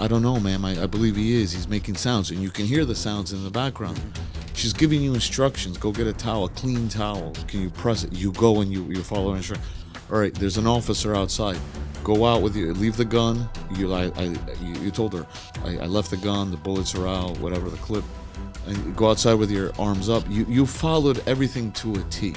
I don't know, ma'am. I believe he is. He's making sounds, and you can hear the sounds in the background. She's giving you instructions. Go get a towel, a clean towel. Can you press it? You go and you follow instructions. All right, there's an officer outside. Go out with you. Leave the gun. You told her, I left the gun. The bullets are out. Whatever the clip. And go outside with your arms up. You followed everything to a T.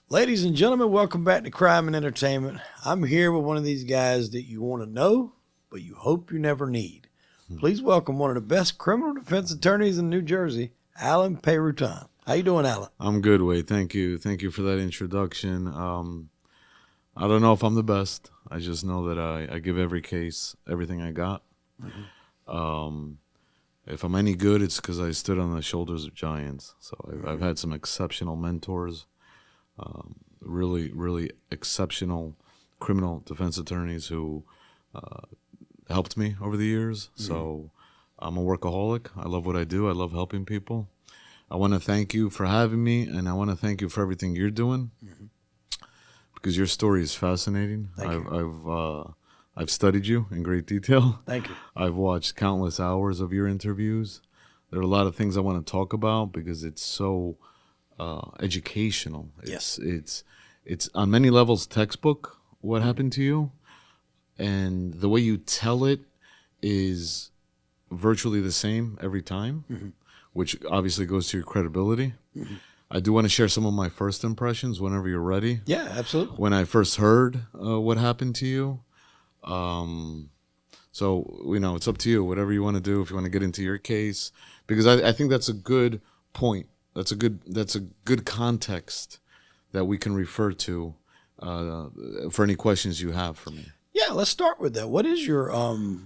Ladies and gentlemen, welcome back to Crime and Entertainment. I'm here with one of these guys that you want to know, but you hope you never need. Please welcome one of the best criminal defense attorneys in New Jersey, Alan Peyrouton. How you doing, Alan? I'm good, Wade. Thank you. Thank you for that introduction. I don't know if I'm the best. I just know that I give every case everything I got. If I'm any good, it's because I stood on the shoulders of giants. So I've had some exceptional mentors. Really exceptional criminal defense attorneys who helped me over the years. So I'm a workaholic. I love what I do. I love helping people. I want to thank you for having me, and I want to thank you for everything you're doing because your story is fascinating. I've studied you in great detail. Thank you. I've watched countless hours of your interviews. There are a lot of things I want to talk about because it's so educational. It's on many levels textbook what happened to you, and the way you tell it is virtually the same every time, which obviously goes to your credibility. I do want to share some of my first impressions whenever you're ready. Yeah, absolutely. When I first heard what happened to you, so it's up to you. Whatever you want to do, if you want to get into your case, because I think that's a good point. That's a good context that we can refer to for any questions you have for me. Yeah, let's start with that. What is your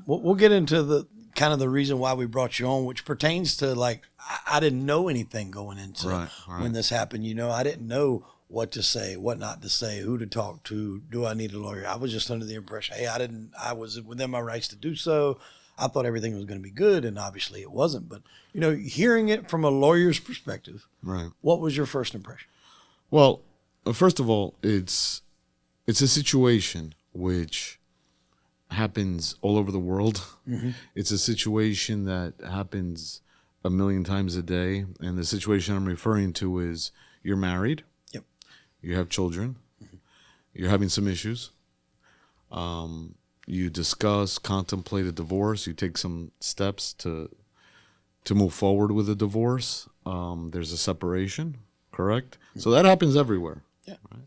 we'll get into the kind of the reason why we brought you on, which pertains to like I didn't know anything going into when this happened. I didn't know what to say, what not to say, who to talk to. Do I need a lawyer? I was just under the impression, hey, I was within my rights to do so. I thought everything was going to be good, and obviously it wasn't. But, hearing it from a lawyer's perspective, what was your first impression? Well, first of all, it's a situation which happens all over the world. It's a situation that happens a million times a day. And the situation I'm referring to is you're married. Yep. You have children. You're having some issues. You discuss, contemplate a divorce. You take some steps to move forward with a divorce. There's a separation, correct? So that happens everywhere. Yeah. Right?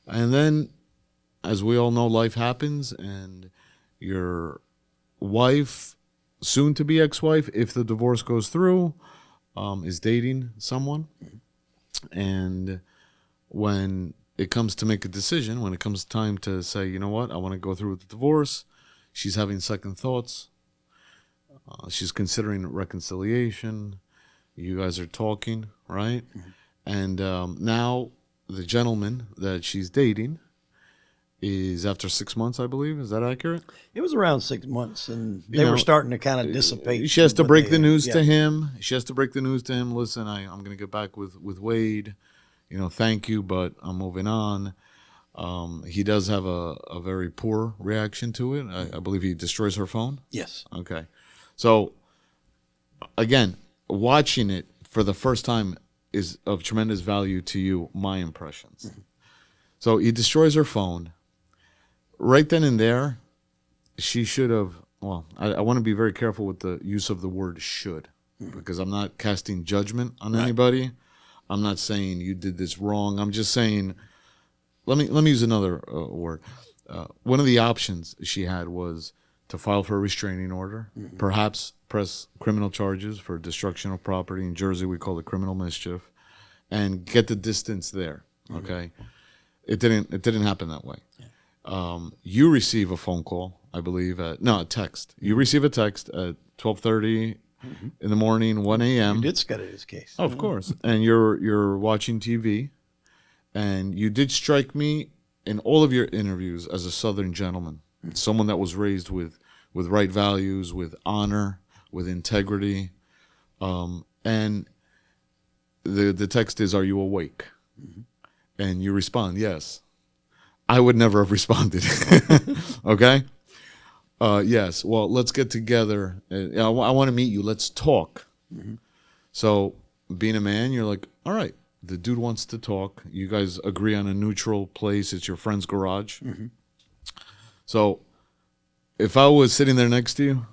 And then, as we all know, life happens, and your wife, soon-to-be ex-wife, if the divorce goes through, is dating someone. And when it comes to make a decision, when it comes time to say, you know what, I want to go through with the divorce, she's having second thoughts. She's considering reconciliation. You guys are talking, right? And now the gentleman that she's dating is after 6 months, I believe. Is that accurate? It was around 6 months, and they were starting to kind of dissipate. She has to break the news to him. She has to break the news to him. Listen, I'm going to get back with Wade. Thank you, but I'm moving on. He does have a very poor reaction to it. I believe he destroys her phone. Yes. Okay. So, again, watching it for the first time is of tremendous value to you, my impressions. So he destroys her phone. Right then and there, she should have, I want to be very careful with the use of the word should, because I'm not casting judgment on anybody. I'm not saying you did this wrong. I'm just saying, let me use another word. One of the options she had was to file for a restraining order, perhaps press criminal charges for destruction of property. In Jersey, we call it criminal mischief, and get the distance there. Okay, it didn't happen that way. You receive a phone call, I believe, a text. You receive a text at 12:30 in the morning, 1 a.m. You did study this case. Oh, of course. And you're watching TV, and you did strike me in all of your interviews as a Southern gentleman, someone that was raised with right values, with honor, with integrity. And the text is, "Are you awake?" And you respond, "Yes." I would never have responded. Okay? Yes. Well, let's get together. I want to meet you. Let's talk. So, being a man, you're like, all right, the dude wants to talk. You guys agree on a neutral place. It's your friend's garage. So, if I was sitting there next to you,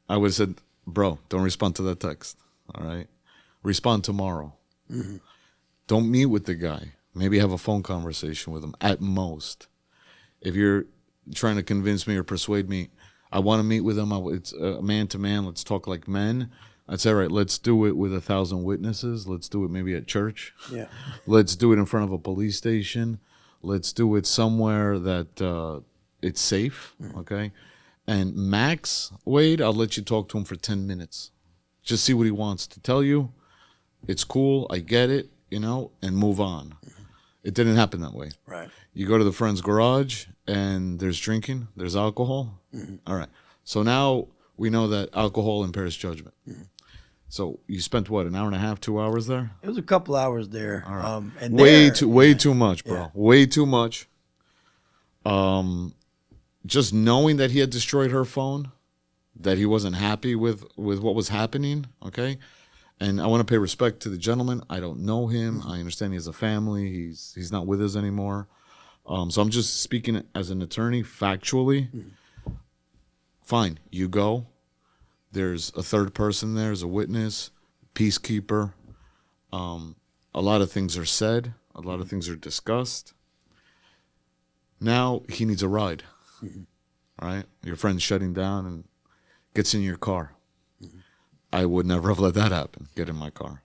I would have said, bro, don't respond to that text. All right? Respond tomorrow. Don't meet with the guy. Maybe have a phone conversation with him at most. If you're trying to convince me or persuade me, I want to meet with him. It's man to man. Let's talk like men. I'd say, all right, let's do it with 1,000 witnesses. Let's do it maybe at church. Yeah. Let's do it in front of a police station. Let's do it somewhere that it's safe. Okay. And max, Wade, I'll let you talk to him for 10 minutes. Just see what he wants to tell you. It's cool. I get it, and move on. It didn't happen that way. Right. You go to the friend's garage and there's drinking, there's alcohol. All right. So now we know that alcohol impairs judgment. So you spent what, an hour and a half, 2 hours there? It was a couple hours there. All right. And way too much, bro. Yeah. Way too much. Just knowing that he had destroyed her phone, that he wasn't happy with what was happening, okay? And I want to pay respect to the gentleman. I don't know him. I understand he has a family. He's not with us anymore. So I'm just speaking as an attorney, factually. Fine, you go. There's a third person there, there's a witness, peacekeeper. A lot of things are said. A lot of things are discussed. Now he needs a ride, right? Your friend's shutting down and gets in your car. I would never have let that happen, get in my car.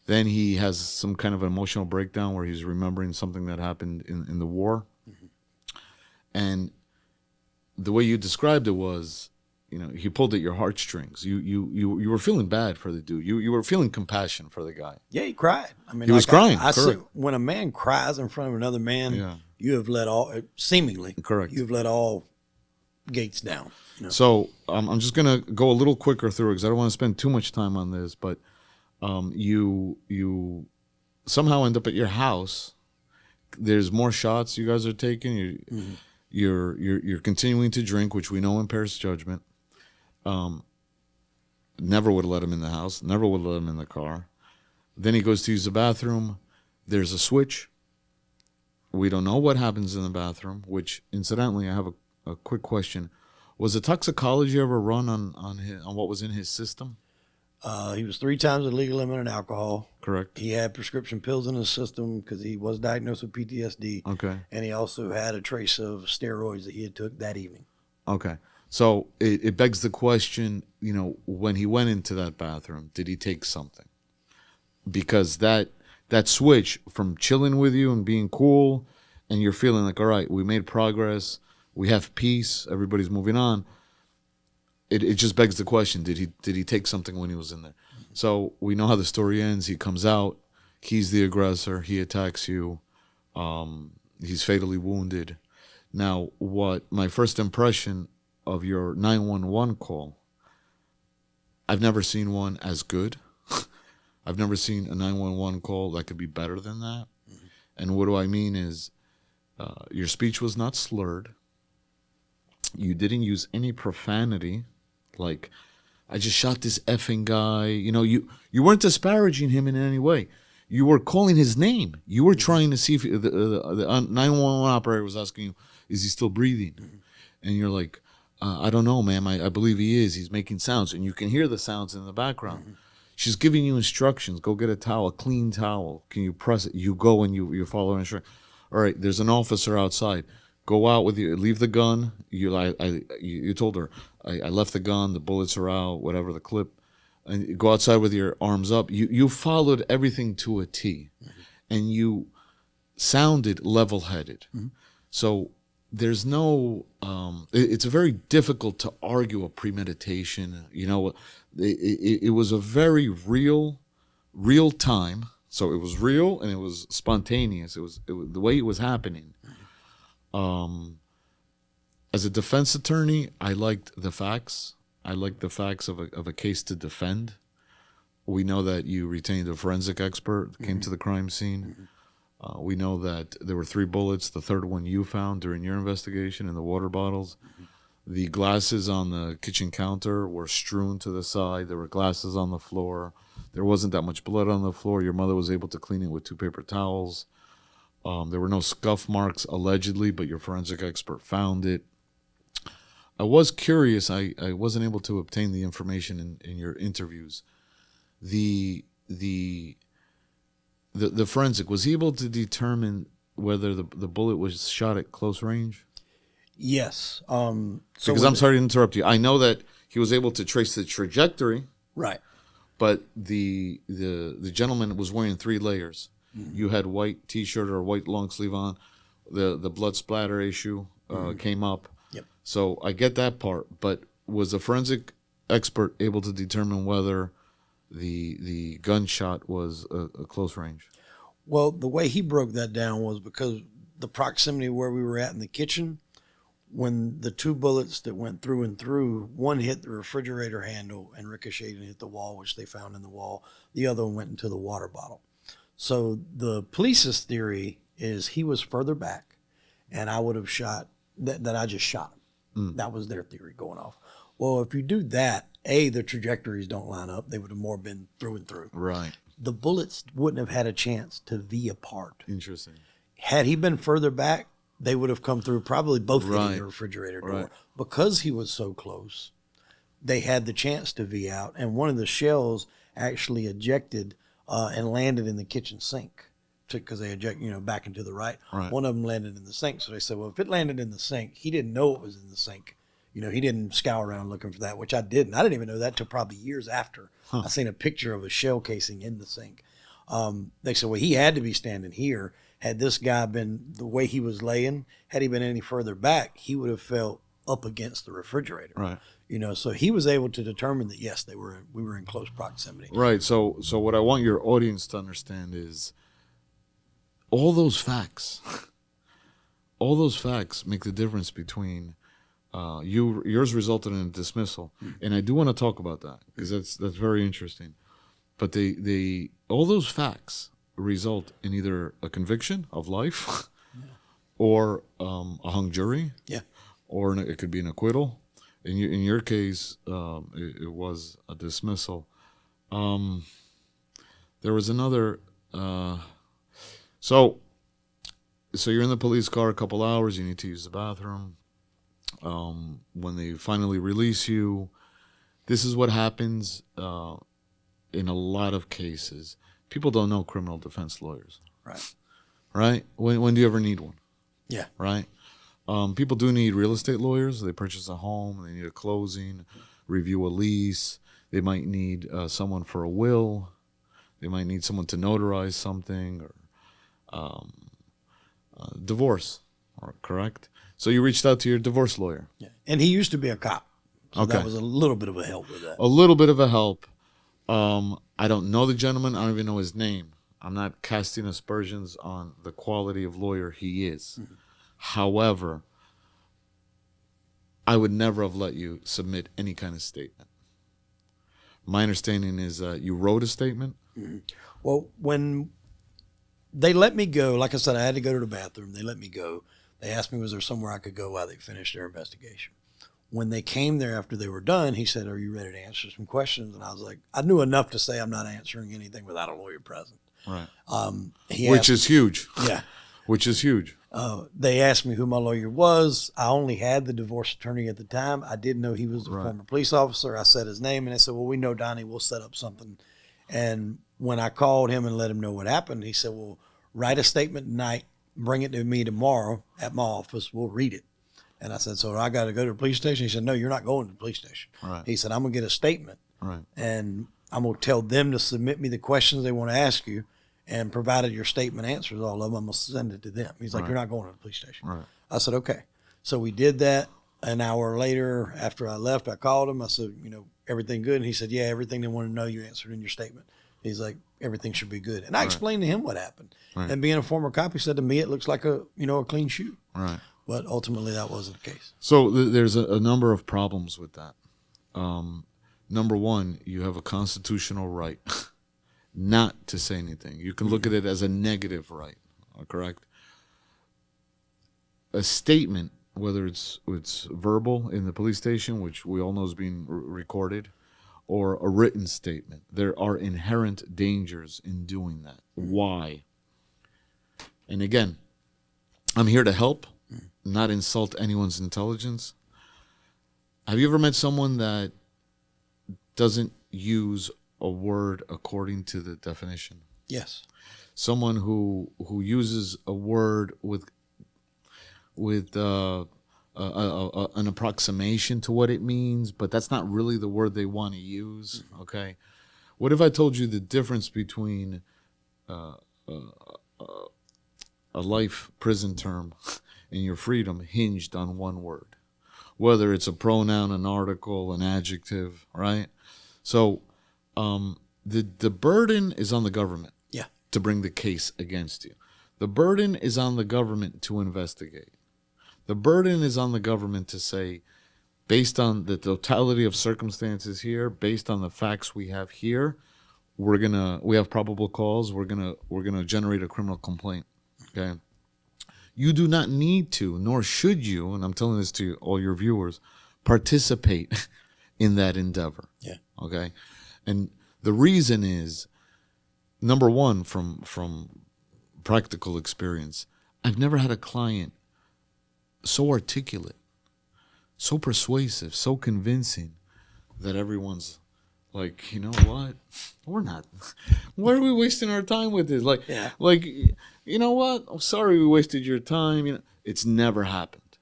Then he has some kind of an emotional breakdown where he's remembering something that happened in the war. And the way you described it was, he pulled at your heartstrings. You were feeling bad for the dude. You were feeling compassion for the guy. Yeah, he cried. I mean, he was crying. I said, when a man cries in front of another man, you have let all, seemingly, correct. You've let all gates down. So I'm just gonna go a little quicker through it because I don't want to spend too much time on this. But you somehow end up at your house. There's more shots you guys are taking. You're continuing to drink, which we know impairs judgment. Never would have let him in the house. Never would have let him in the car. Then he goes to use the bathroom. There's a switch. We don't know what happens in the bathroom. Which, incidentally, I have a quick question. Was the toxicology ever run on what was in his system? He was 3 times illegal limit in alcohol. Correct. He had prescription pills in his system because he was diagnosed with PTSD. Okay. And he also had a trace of steroids that he had took that evening. Okay. So it begs the question, when he went into that bathroom, did he take something? Because that switch from chilling with you and being cool and you're feeling like, all right, we made progress, we have peace, everybody's moving on. It just begs the question, did he take something when he was in there? So we know how the story ends. He comes out, he's the aggressor, he attacks you, he's fatally wounded. Now, what my first impression of your 911 call, I've never seen one as good. I've never seen a 911 call that could be better than that. And what do I mean is your speech was not slurred. You didn't use any profanity, like, I just shot this effing guy. You weren't disparaging him in any way. You were calling his name. You were trying to see if the 911 operator was asking you, is he still breathing? And you're like, I don't know, ma'am. I believe he is. He's making sounds. And you can hear the sounds in the background. She's giving you instructions. Go get a towel, a clean towel. Can you press it? You go and you follow her instructions. All right, there's an officer outside. Go out with you. Leave the gun. You told her, I left the gun. The bullets are out. Whatever the clip. And go outside with your arms up. You followed everything to a T, and you sounded level-headed. So there's no it's very difficult to argue a premeditation. It was a very real time, so it was real and it was spontaneous. It was the way it was happening. As a defense attorney, I liked the facts. I liked the facts of a case to defend. We know that you retained a forensic expert that came to the crime scene. We know that there were 3 bullets. The third one you found during your investigation in the water bottles. The glasses on the kitchen counter were strewn to the side. There were glasses on the floor. There wasn't that much blood on the floor. Your mother was able to clean it with 2 paper towels. There were no scuff marks, allegedly, but your forensic expert found it. I was curious. I wasn't able to obtain the information in your interviews. The forensic, was he able to determine whether the bullet was shot at close range? Yes. Because I'm sorry to interrupt you. I know that he was able to trace the trajectory. Right. But the gentleman was wearing 3 layers. You had white T-shirt or white long sleeve on. The blood splatter issue came up. Yep. So I get that part. But was the forensic expert able to determine whether the gunshot was a close range? Well, the way he broke that down was because the proximity where we were at in the kitchen, when the 2 bullets that went through and through, one hit the refrigerator handle and ricocheted and hit the wall, which they found in the wall. The other one went into the water bottle. So the police's theory is he was further back, and I would have shot, that I just shot him. That was their theory going off. Well, if you do that, the trajectories don't line up. They would have more been through and through. Right. The bullets wouldn't have had a chance to V apart. Interesting. Had he been further back, they would have come through probably both hitting the refrigerator door. Right. Because he was so close, they had the chance to V out. And one of the shells actually ejected and landed in the kitchen sink because they eject, back and to the right. One of them landed in the sink. So they said, well, if it landed in the sink, he didn't know it was in the sink. He didn't scour around looking for that, which I didn't. I didn't even know that till probably years after. I seen a picture of a shell casing in the sink. They said, well, he had to be standing here. Had this guy been the way he was laying, had he been any further back, he would have fell up against the refrigerator. Right. So he was able to determine that, yes, we were in close proximity. Right. So what I want your audience to understand is all those facts make the difference between yours resulted in a dismissal. And I do want to talk about that because that's very interesting. But all those facts result in either a conviction of life or a hung jury. Yeah. Or it could be an acquittal. In your case, it was a dismissal. There was another. So you're in the police car a couple hours. You need to use the bathroom. When they finally release you, this is what happens in a lot of cases. People don't know criminal defense lawyers. Right. Right? When do you ever need one? Yeah. Right? People do need real estate lawyers. They purchase a home. They need a closing, review a lease. They might need someone for a will. They might need someone to notarize something or divorce. Correct? So you reached out to your divorce lawyer. Yeah. And he used to be a cop. So that was a little bit of a help with that. A little bit of a help. I don't know the gentleman. I don't even know his name. I'm not casting aspersions on the quality of lawyer he is. Mm-hmm. However, I would never have let you submit any kind of statement. My understanding is that you wrote a statement. Mm-hmm. Well, when they let me go, like I said, I had to go to the bathroom. They let me go. They asked me, was there somewhere I could go while they finished their investigation? When they came there after they were done, he said, are you ready to answer some questions? And I was like, I knew enough to say I'm not answering anything without a lawyer present. Right. Which is huge. Yeah. Which is huge. They asked me who my lawyer was. I only had the divorce attorney at the time. I didn't know he was a former police officer. I said his name, and they said, well, we know Donnie. We'll set up something. And when I called him and let him know what happened, he said, well, write a statement tonight, bring it to me tomorrow at my office. We'll read it. And I said, so I got to go to the police station? He said, no, you're not going to the police station. Right. He said, I'm going to get a statement. Right. And I'm going to tell them to submit me the questions they want to ask you. And provided your statement answers all of them, I'm going to send it to them. He's like, you're not going to the police station. Right. I said, okay. So we did that. An hour later, after I left, I called him. I said, everything good? And he said, yeah, everything they wanted to know you answered in your statement. He's like, everything should be good. And I explained to him what happened. Right. And being a former cop, he said to me, it looks like a clean shoot. Right. But ultimately, that wasn't the case. So there's a number of problems with that. Number one, you have a constitutional right not to say anything. You can look at it as a negative right, correct? A statement, whether it's verbal in the police station, which we all know is being recorded, or a written statement, there are inherent dangers in doing that. Why? And again, I'm here to help, not insult anyone's intelligence. Have you ever met someone that doesn't use a word according to the definition? Yes. Someone who uses a word with an approximation to what it means, but that's not really the word they want to use. Okay. What if I told you the difference between a life prison term and your freedom hinged on one word, whether it's a pronoun, an article, an adjective, right? So the burden is on the government to bring the case against you. The burden is on the government to investigate. The burden is on the government to say, based on the totality of circumstances here, based on the facts we have here, we have probable cause. We're gonna generate a criminal complaint. Okay. You do not need to, nor should you, and I'm telling this to all your viewers, participate in that endeavor. Yeah. Okay. And the reason is, number one, from practical experience, I've never had a client so articulate, so persuasive, so convincing that everyone's like, you know what? Why are we wasting our time with this? Like, you know what? I'm sorry we wasted your time. It's never happened.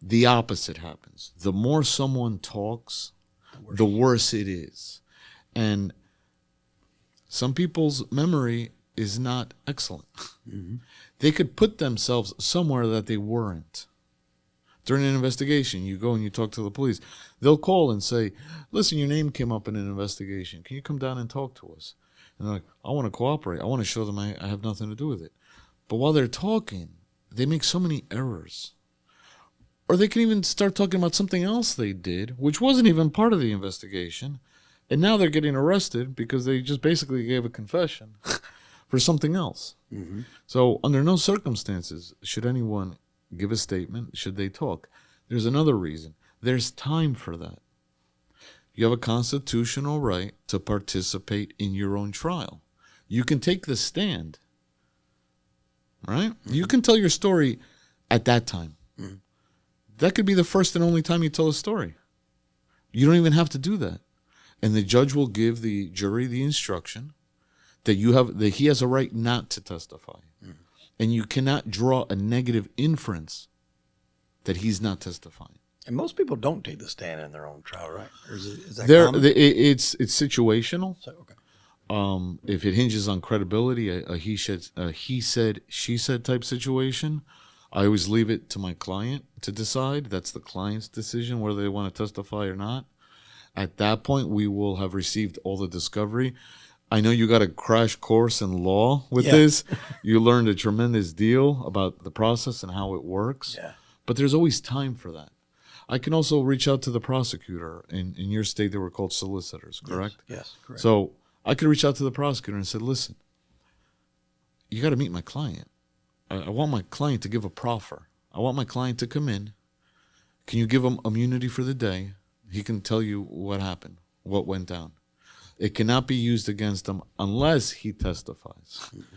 The opposite happens. The more someone talks, the worse it is. And some people's memory is not excellent. Mm-hmm. They could put themselves somewhere that they weren't. During an investigation, you go and you talk to the police. They'll call and say, listen, your name came up in an investigation. Can you come down and talk to us? And they're like, I want to cooperate. I want to show them I have nothing to do with it. But while they're talking, they make so many errors. Or they can even start talking about something else they did, which wasn't even part of the investigation. And now they're getting arrested because they just basically gave a confession for something else. Mm-hmm. So under no circumstances should anyone give a statement, should they talk. There's another reason. There's time for that. You have a constitutional right to participate in your own trial. You can take the stand, right? Mm-hmm. You can tell your story at that time. Mm-hmm. That could be the first and only time you tell a story. You don't even have to do that. And the judge will give the jury the instruction that he has a right not to testify. Mm-hmm. And you cannot draw a negative inference that he's not testifying. And most people don't take the stand in their own trial, right? Or is that common? It's situational. So, okay. If it hinges on credibility, a he said, she said type situation, I always leave it to my client to decide. That's the client's decision whether they want to testify or not. At that point, we will have received all the discovery. I know you got a crash course in law with this. You learned a tremendous deal about the process and how it works. Yeah. But there's always time for that. I can also reach out to the prosecutor. In your state, they were called solicitors, correct? Yes, correct. So I could reach out to the prosecutor and say, listen, you got to meet my client. I want my client to give a proffer. I want my client to come in. Can you give him immunity for the day? He can tell you what happened, what went down. It cannot be used against him unless he testifies. Mm-hmm.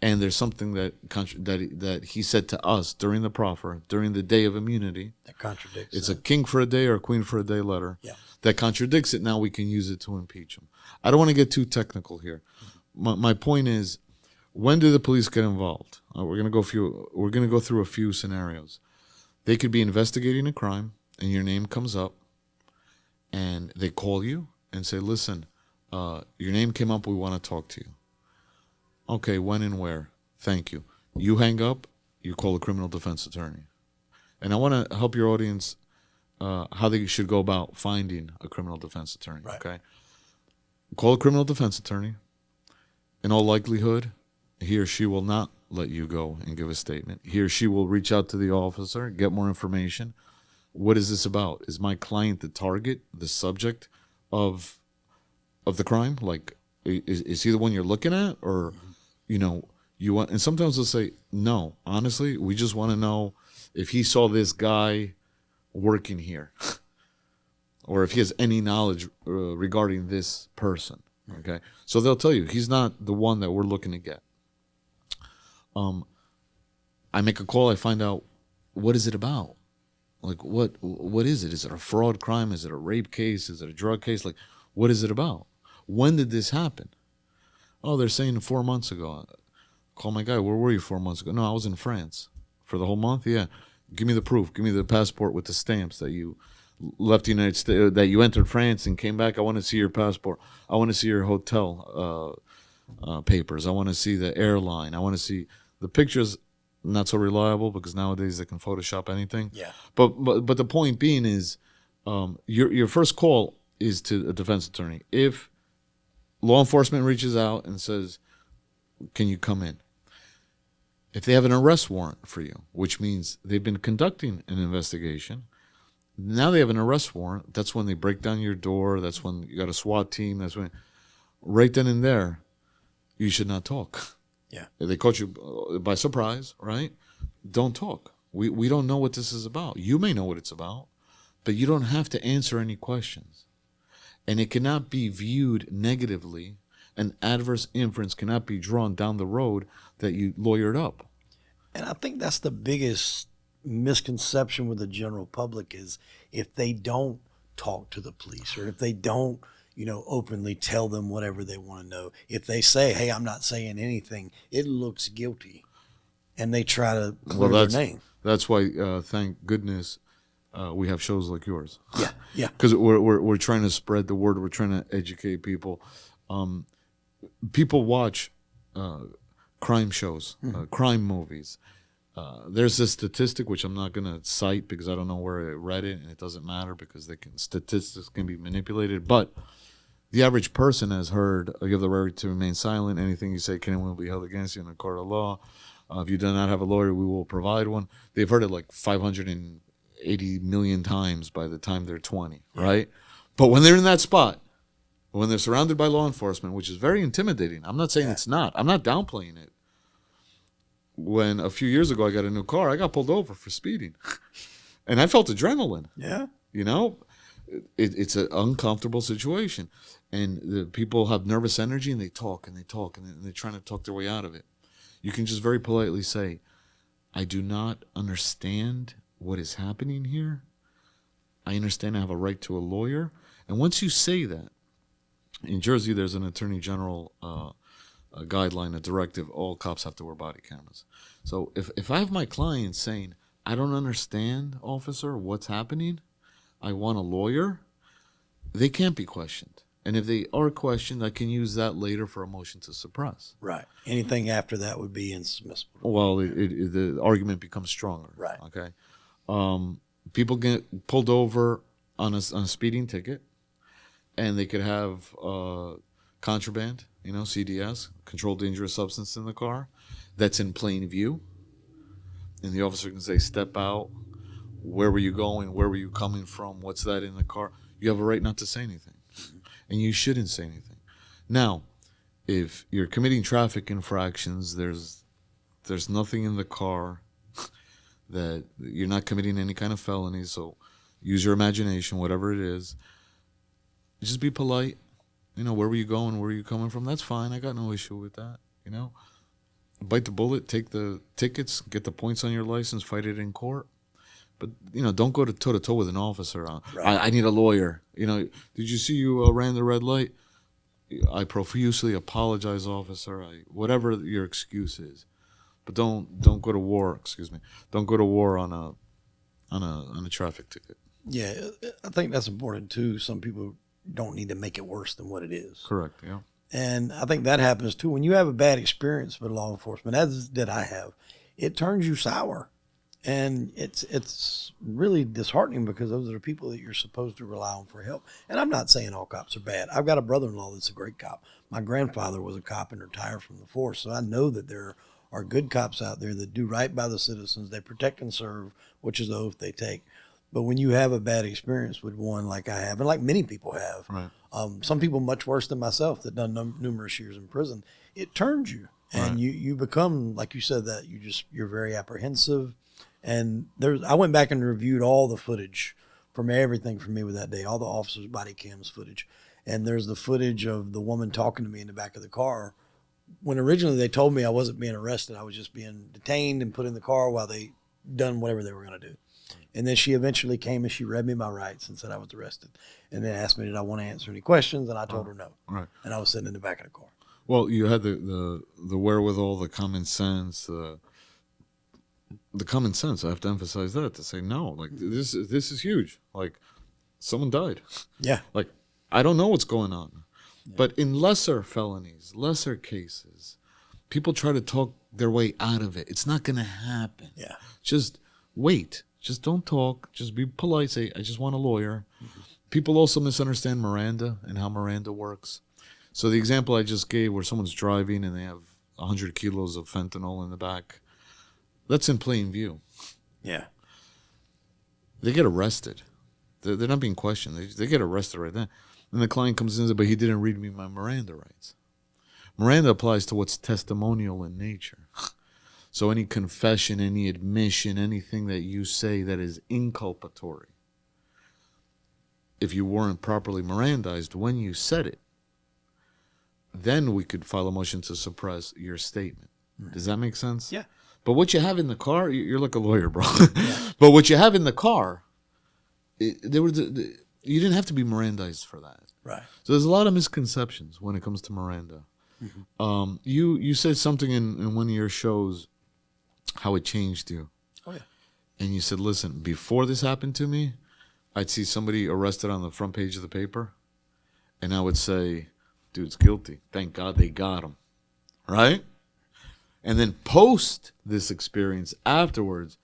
And there's something that he said to us during the proffer, during the day of immunity. That contradicts. It's a king for a day or a queen for a day letter. Yeah. That contradicts it. Now we can use it to impeach him. I don't want to get too technical here. Mm-hmm. My point is, when do the police get involved? We're going to go through a few scenarios. They could be investigating a crime, and your name comes up, and they call you and say, listen, your name came up, we want to talk to you. Okay, when and where? Thank you. You hang up, you call a criminal defense attorney. And I want to help your audience how they should go about finding a criminal defense attorney. Right. Okay. Call a criminal defense attorney. In all likelihood, he or she will not let you go and give a statement. He or she will reach out to the officer, get more information. What is this about? Is my client the target, the subject of the crime? Like, is he the one you're looking at? Or, you know, you want, and sometimes they'll say, no, honestly, we just want to know if he saw this guy working here or if he has any knowledge regarding this person. Okay. So they'll tell you he's not the one that we're looking to get. I make a call. I find out, what is it about? Like, what is it? Is it a fraud crime? Is it a rape case? Is it a drug case? Like, what is it about? When did this happen? Oh, they're saying 4 months ago. Call my guy. Where were you 4 months ago? No, I was in France for the whole month. Yeah. Give me the proof. Give me the passport with the stamps that you left the United States, that you entered France and came back. I want to see your passport. I want to see your hotel papers. I want to see the airline. I want to see the pictures. Not so reliable because nowadays they can Photoshop anything. Yeah. But the point being is, your first call is to a defense attorney. If law enforcement reaches out and says, "Can you come in?" If they have an arrest warrant for you, which means they've been conducting an investigation, now they have an arrest warrant. That's when they break down your door. That's when you got a SWAT team. That's when, right then and there, you should not talk. Yeah. They caught you by surprise, right? Don't talk. We don't know what this is about. You may know what it's about, but you don't have to answer any questions. And it cannot be viewed negatively. An adverse inference cannot be drawn down the road that you lawyered up. And I think that's the biggest misconception with the general public is if they don't talk to the police or if they don't, openly tell them whatever they want to know. If they say, "Hey, I'm not saying anything," it looks guilty, and they try to clear their name. That's why, thank goodness, we have shows like yours. Yeah, yeah. Because we're trying to spread the word. We're trying to educate people. People watch crime shows, crime movies. There's this statistic which I'm not going to cite because I don't know where I read it, and it doesn't matter because statistics can be manipulated. But the average person has heard, "You have the right to remain silent. Anything you say can and will be held against you in a court of law. If you do not have a lawyer, we will provide one." They've heard it like 580 million times by the time they're 20, right? But when they're in that spot, when they're surrounded by law enforcement, which is very intimidating. I'm not saying it's not. I'm not downplaying it. When a few years ago I got a new car, I got pulled over for speeding. And I felt adrenaline. Yeah. It's an uncomfortable situation. And the people have nervous energy and they talk and they talk and they're trying to talk their way out of it. You can just very politely say, "I do not understand what is happening here. I understand I have a right to a lawyer." And once you say that, in Jersey, there's an attorney general a guideline, a directive, all cops have to wear body cameras. So if I have my client saying, "I don't understand, officer, what's happening, I want a lawyer," they can't be questioned. And if they are questioned, I can use that later for a motion to suppress. Right. Anything after that would be insubmissible. Well, the argument becomes stronger. Right. Okay. People get pulled over on a speeding ticket, and they could have contraband, CDS, controlled dangerous substance in the car, that's in plain view. And the officer can say, "Step out. Where were you going? Where were you coming from? What's that in the car?" You have a right not to say anything. And you shouldn't say anything. Now, if you're committing traffic infractions, there's nothing in the car that you're not committing any kind of felony. So use your imagination, whatever it is. Just be polite. Where were you going? Where were you coming from? That's fine. I got no issue with that. Bite the bullet, take the tickets, get the points on your license, fight it in court. But, don't go toe-to-toe with an officer. Right. I need a lawyer. Did you see you ran the red light? I profusely apologize, officer. Whatever your excuse is. But don't go to war, Don't go to war on a traffic ticket. Yeah, I think that's important, too. Some people don't need to make it worse than what it is. Correct, yeah. And I think that happens too. When you have a bad experience with law enforcement, as did I have, it turns you sour. And it's really disheartening because those are the people that you're supposed to rely on for help. And I'm not saying all cops are bad. I've got a brother-in-law that's a great cop. My grandfather was a cop and retired from the force, so I know that there are good cops out there that do right by the citizens. They protect and serve, which is the oath they take. But when you have a bad experience with one like I have, and like many people have, Right. Some people much worse than myself that done numerous years in prison, it turns you. And Right. you become, like you said, that you're very apprehensive. And I went back and reviewed all the footage from everything from me with that day, all the officers' body cams footage. And there's the footage of the woman talking to me in the back of the car. When originally they told me I wasn't being arrested, I was just being detained and put in the car while they done whatever they were going to do. And then she eventually came and she read me my rights and said I was arrested. And then asked me, did I want to answer any questions? And I told her no. Right. And I was sitting in the back of the car. Well, you had the wherewithal, the common sense, the common sense. I have to emphasize that to say no. Like this is huge. Like someone died. Yeah. Like I don't know what's going on, but in lesser felonies, lesser cases, people try to talk their way out of it. It's not going to happen. Yeah. Just wait. Just don't talk. Just be polite. Say I just want a lawyer. Mm-hmm. People also misunderstand Miranda and how Miranda works. So the example I just gave, where someone's driving and they have 100 kilos of fentanyl in the back. That's in plain view. Yeah. They get arrested. They're not being questioned. They get arrested right then. And the client comes in and says, but he didn't read me my Miranda rights. Miranda applies to what's testimonial in nature. So any confession, any admission, anything that you say that is inculpatory, if you weren't properly Mirandized when you said it, then we could file a motion to suppress your statement. Does that make sense? Yeah. But what you have in the car, you're like a lawyer, bro. Yeah. But what you have in the car, you didn't have to be Mirandized for that. Right. So there's a lot of misconceptions when it comes to Miranda. Mm-hmm. You said something in one of your shows, how it changed you. Oh, yeah. And you said, listen, before this happened to me, I'd see somebody arrested on the front page of the paper, and I would say, dude's guilty. Thank God they got him. Right? And then post this experience afterwards,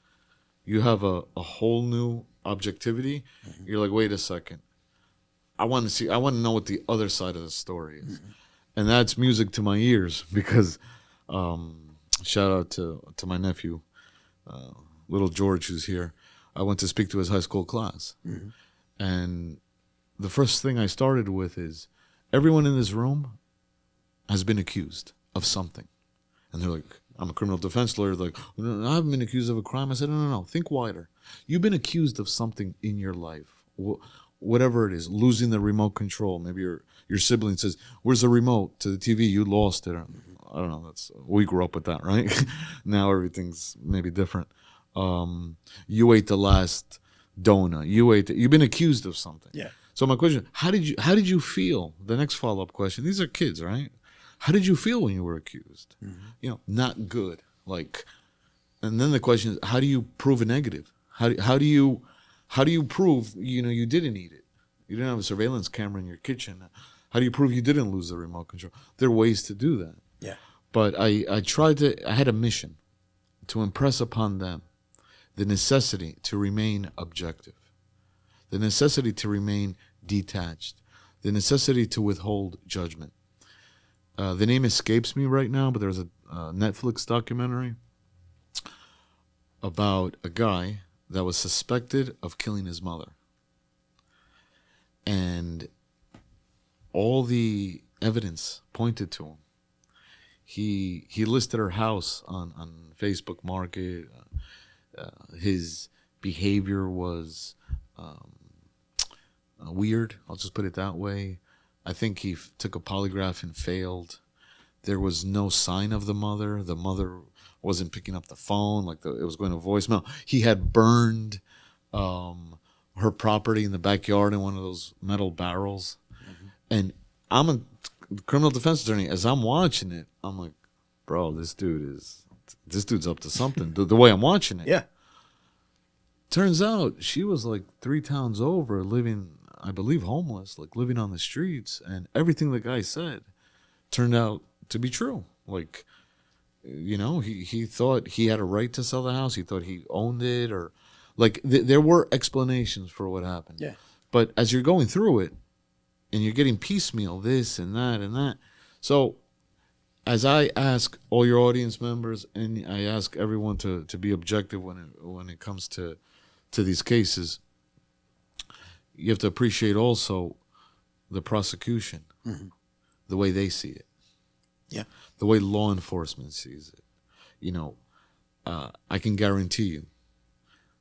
you have a whole new objectivity. Mm-hmm. You're like, wait a second. I want to know what the other side of the story is. Mm-hmm. And that's music to my ears because shout out to my nephew, little George, who's here. I went to speak to his high school class. Mm-hmm. And the first thing I started with is everyone in this room has been accused of something. And they're like, I'm a criminal defense lawyer. They're like, I haven't been accused of a crime. I said, no. Think wider. You've been accused of something in your life. Whatever it is, losing the remote control. Maybe your sibling says, where's the remote to the TV? You lost it. I don't know. We grew up with that, right? Now everything's maybe different. You ate the last donut. You've been accused of something. Yeah. So my question, how did you feel? The next follow-up question. These are kids, right? How did you feel when you were accused? Mm-hmm. Not good. And then the question is, how do you prove a negative? How do you prove you didn't eat it? You didn't have a surveillance camera in your kitchen. How do you prove you didn't lose the remote control? There are ways to do that. Yeah. But I had a mission to impress upon them the necessity to remain objective, the necessity to remain detached, the necessity to withhold judgment. The name escapes me right now, but there's a Netflix documentary about a guy that was suspected of killing his mother. And all the evidence pointed to him. He listed her house on Facebook Market. His behavior was weird. I'll just put it that way. I think he took a polygraph and failed. There was no sign of the mother. The mother wasn't picking up the phone. It was going to voicemail. He had burned her property in the backyard in one of those metal barrels. Mm-hmm. And I'm a criminal defense attorney. As I'm watching it, I'm like, bro, this dude's up to something. the way I'm watching it. Yeah. Turns out she was 3 towns over, living, I believe, homeless, living on the streets, and everything the guy said turned out to be true. he thought he had a right to sell the house. He thought he owned it, or like there were explanations for what happened. Yeah. But as you're going through it, and you're getting piecemeal this and that and that, so as I ask all your audience members, and I ask everyone to be objective when it comes to these cases, you have to appreciate also the prosecution, the way they see it, the way law enforcement sees it. I can guarantee you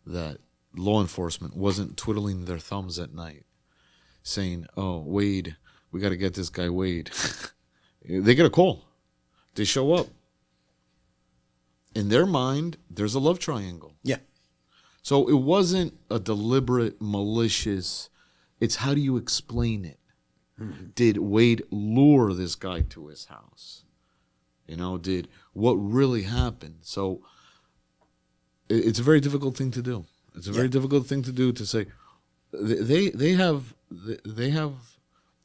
that law enforcement wasn't twiddling their thumbs at night saying, "Oh, Wade, we got to get this guy Wade." They get a call. They show up. In their mind, there's a love triangle. Yeah. So it wasn't a deliberate, malicious. It's how do you explain it? Did Wade lure this guy to his house? Did what really happened? So it's a very difficult thing to do. It's a very difficult thing to do, to say they have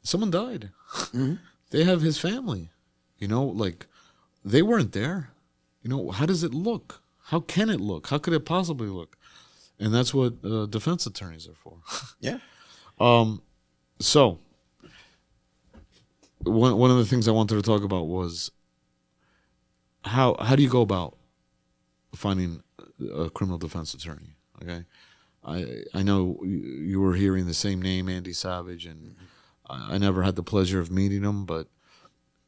someone died. They have his family. Like they weren't there. How does it look? How can it look? How could it possibly look? And that's what defense attorneys are for. Yeah. So one of the things I wanted to talk about was how do you go about finding a criminal defense attorney? Okay, I know you were hearing the same name, Andy Savage, and I never had the pleasure of meeting him, but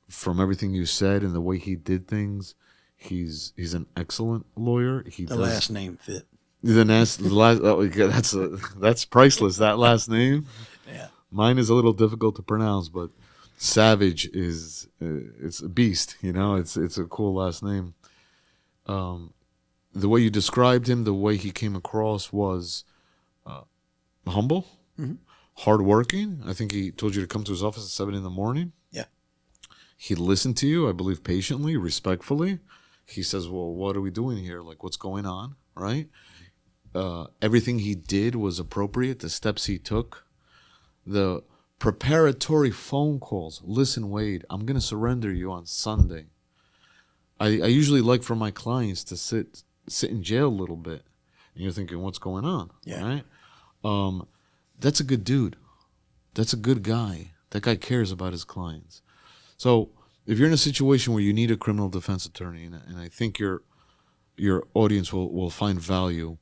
from everything you said and the way he did things, he's an excellent lawyer. Last name fit. That's priceless. That last name. Yeah. Mine is a little difficult to pronounce, but Savage is it's a beast. It's a cool last name. The way you described him, the way he came across was humble, hardworking. I think he told you to come to his office at 7 a.m. Yeah. He listened to you, I believe, patiently, respectfully. He says, "Well, what are we doing here? Like, what's going on?" Right? Everything he did was appropriate. The steps he took, the preparatory phone calls. "Listen, Wade, I'm going to surrender you on Sunday." I usually like for my clients to sit in jail a little bit. And you're thinking, what's going on? Yeah. Right? That's a good dude. That's a good guy. That guy cares about his clients. So if you're in a situation where you need a criminal defense attorney, and I think your audience will find value,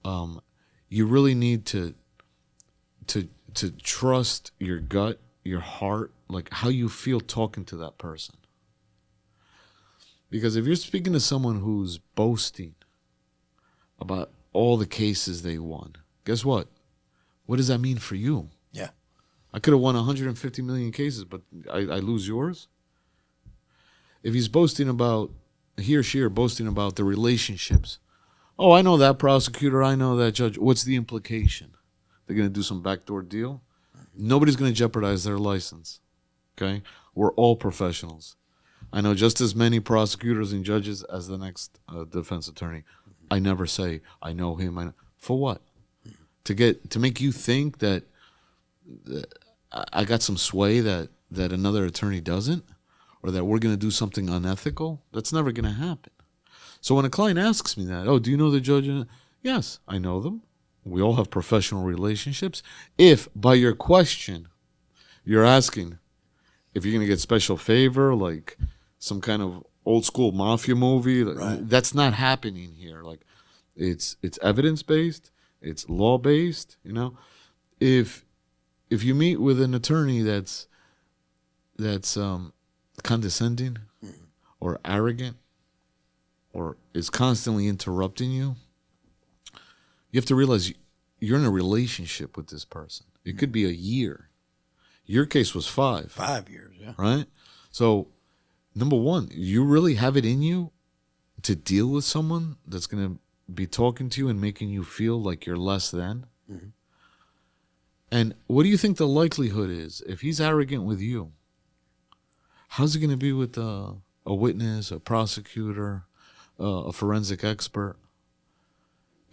you really need to trust your gut, your heart, like how you feel talking to that person. Because if you're speaking to someone who's boasting about all the cases they won, guess what? What does that mean for you? Yeah. I could have won 150 million cases, but I lose yours? If he or she are boasting about the relationships. "Oh, I know that prosecutor, I know that judge." What's the implication? They're going to do some backdoor deal? Nobody's going to jeopardize their license. Okay? We're all professionals. I know just as many prosecutors and judges as the next defense attorney. I never say, "I know him." For what? To make you think that I got some sway that another attorney doesn't, or that we're going to do something unethical? That's never going to happen. So when a client asks me that, "Oh, do you know the judge?" Yes, I know them. We all have professional relationships. If by your question you're asking if you're going to get special favor, like some kind of old school mafia movie, right, that's not happening here. Like it's evidence based, it's law based. If you meet with an attorney that's condescending or arrogant or is constantly interrupting you, you have to realize you're in a relationship with this person. It could be a year. Your case was 5. 5 years, yeah. Right? So, number one, you really have it in you to deal with someone that's going to be talking to you and making you feel like you're less than? Mm-hmm. And what do you think the likelihood is if he's arrogant with you? How's it going to be with a witness, a prosecutor, a forensic expert?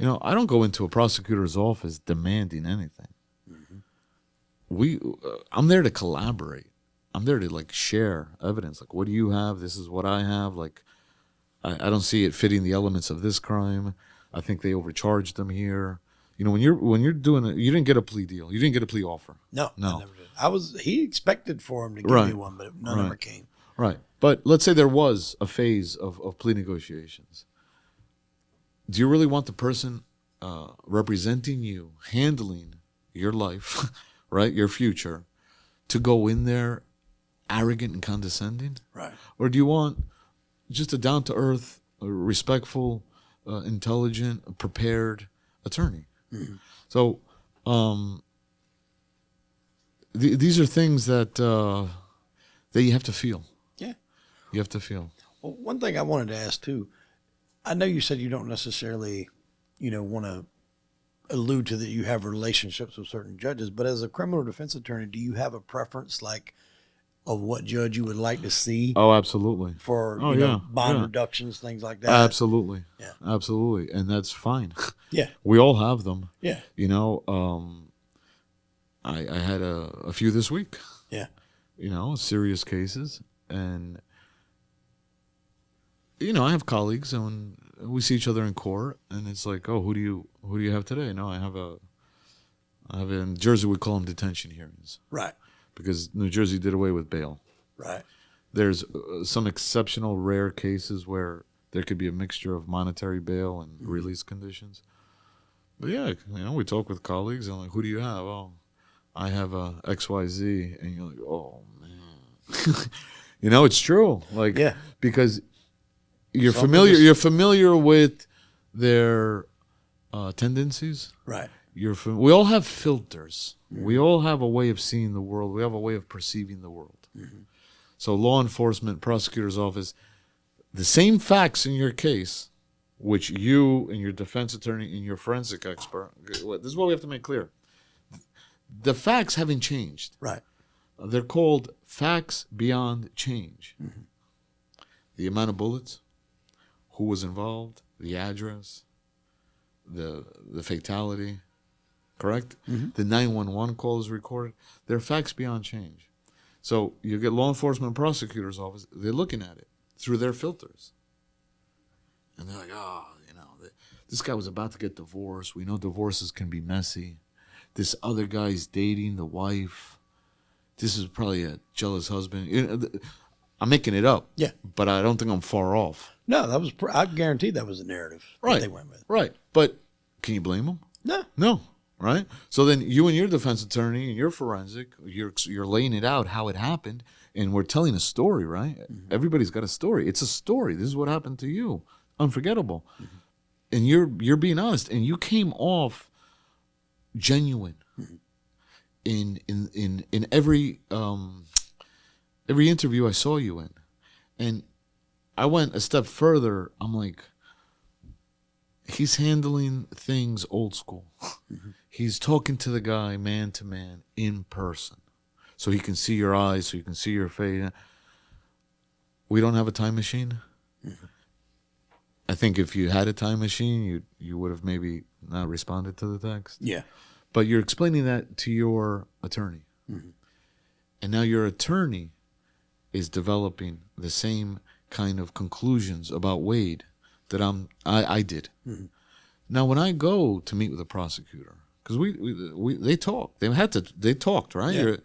I don't go into a prosecutor's office demanding anything. Mm-hmm. I'm there to collaborate. I'm there to share evidence. What do you have? This is what I have. I don't see it fitting the elements of this crime. I think they overcharged them here. You know, when you're doing it, you didn't get a plea deal. You didn't get a plea offer. No. I never did. He expected for him to give me one, but none ever came. Right. But let's say there was a phase of plea negotiations. Do you really want the person representing you, handling your life, right, your future, to go in there arrogant and condescending? Right. Or do you want just a down-to-earth, respectful, intelligent, prepared attorney? Mm-hmm. So these are things that you have to feel. Yeah. You have to feel. Well, one thing I wanted to ask, too, I know you said you don't necessarily, want to allude to that you have relationships with certain judges, but as a criminal defense attorney, do you have a preference, like, of what judge you would like to see? Oh, absolutely. For bond reductions, things like that. Absolutely. Yeah. Absolutely. And that's fine. Yeah. We all have them. Yeah. I had a few this week. Yeah. Serious cases. And I have colleagues, and we see each other in court, and it's like, oh, who do you have today? No, I have in Jersey we call them detention hearings. Right. Because New Jersey did away with bail. Right. There's some exceptional rare cases where there could be a mixture of monetary bail and release conditions. But yeah, we talk with colleagues and like, who do you have? Oh, I have a XYZ, and you're like, oh man, it's true. Like, yeah, because you're familiar with their tendencies. Right. We all have filters. Mm-hmm. We all have a way of seeing the world. We have a way of perceiving the world. Mm-hmm. So law enforcement, prosecutor's office, the same facts in your case, which you and your defense attorney and your forensic expert, this is what we have to make clear. The facts haven't changed. Right. They're called facts beyond change. Mm-hmm. The amount of bullets, who was involved, the address, the fatality, correct? Mm-hmm. The 911 call is recorded. They're facts beyond change. So you get law enforcement prosecutor's office, they're looking at it through their filters. And they're like, this guy was about to get divorced. We know divorces can be messy. This other guy's dating the wife. This is probably a jealous husband. I'm making it up. Yeah. But I don't think I'm far off. No, I guarantee that was the narrative that they went with. Right. But can you blame them? No. Right? So then you and your defense attorney and your forensic, you're laying it out how it happened, and we're telling a story, right? Mm-hmm. Everybody's got a story. It's a story. This is what happened to you. Unforgettable. Mm-hmm. And you're being honest, and you came off genuine. Mm-hmm. In every interview I saw you in. And I went a step further. I'm like, he's handling things old school. Mm-hmm. He's talking to the guy man to man in person. So he can see your eyes, so you can see your face. We don't have a time machine. Mm-hmm. I think if you had a time machine, you would have maybe not responded to the text. Yeah. But you're explaining that to your attorney. Mm-hmm. And now your attorney is developing the same kind of conclusions about Wade that I did. Mm-hmm. Now, when I go to meet with a prosecutor, because they talk, they talked, right? Yeah.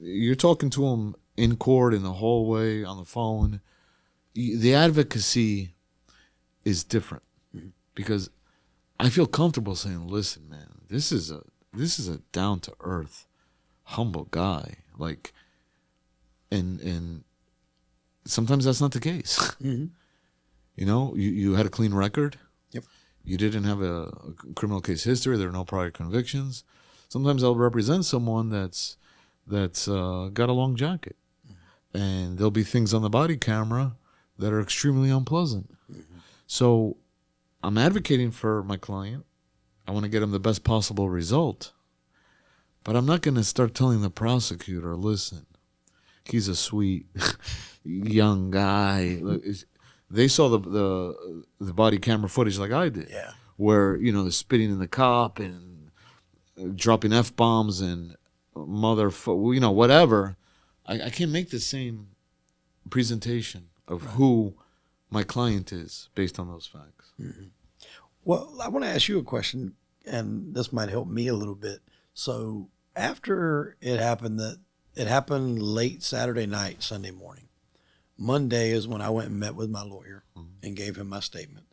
You're talking to them in court, in the hallway, on the phone. The advocacy is different. Mm-hmm. Because I feel comfortable saying, listen, man, this is a down to earth, humble guy. Like, and sometimes that's not the case. Mm-hmm. You had a clean record. Yep. You didn't have a criminal case history. There are no prior convictions. Sometimes I'll represent someone that's got a long jacket, mm-hmm. and there'll be things on the body camera that are extremely unpleasant. Mm-hmm. So I'm advocating for my client. I want to get him the best possible result. But I'm not going to start telling the prosecutor, listen, he's a sweet young guy. They saw the body camera footage like I did. Yeah. Where, the spitting in the cop and dropping F-bombs and whatever. I can't make the same presentation of who my client is based on those facts. Mm-hmm. Well, I want to ask you a question, and this might help me a little bit. So after it happened, it happened late Saturday night, Sunday morning. Monday is when I went and met with my lawyer and gave him my statement.